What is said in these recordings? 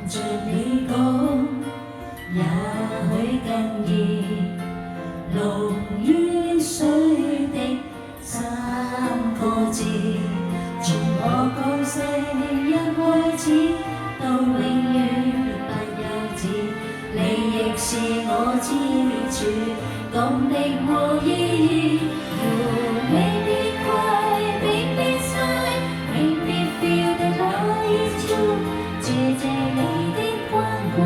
着你講，也許更易濃於水的三個字，從我講聲一開始到永遠不休止，你亦是我支柱，動力和意義。You make me cry, make me smile, make me feel that love is true。謝謝你的關顧，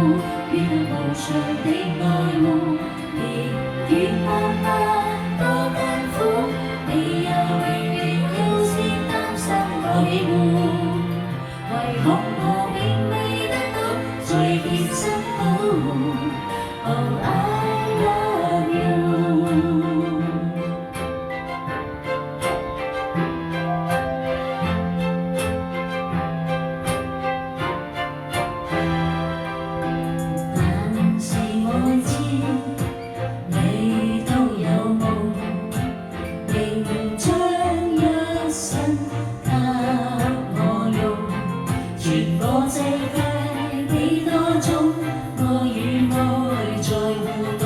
與無償的愛護，年月漫漫多艱苦，你也永遠優先擔心我喜惡。唯恐我並未得到最貼心保護。Oh, I love you。但是我知你都有夢，仍將一生給我用。全個世界幾多種愛與愛在互動，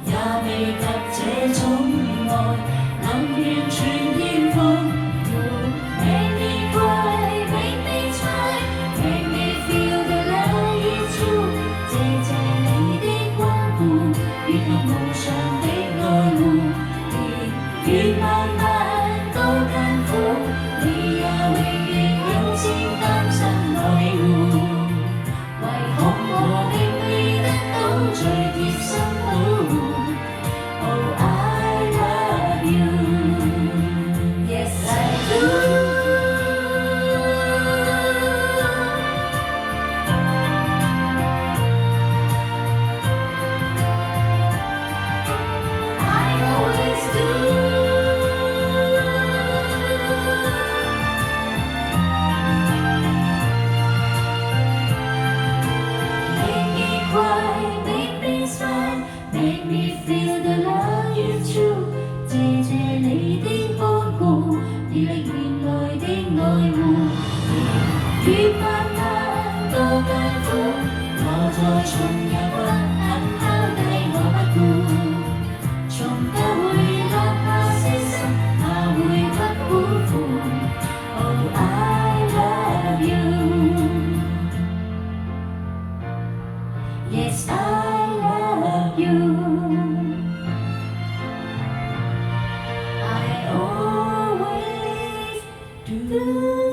也未及這種愛能完全驗奉。You make me cry, make me smile, make me feel that love is true。謝謝你的關顧，與無償的愛護，年月漫漫多艱苦，你也永遠優先擔心我喜惡。唯恐我並未得到最貼心保護。Oh, I love you. Yes, I do. I always do。Make me cry, make me smile, make me feel the love is true。謝謝你的看顧，20年來的愛護，年月漫漫多艱苦，我再重也不肯拋低我不顧，從不會立下死心，下回不辜負。Oh, I love you。Yes, I love you. I always do.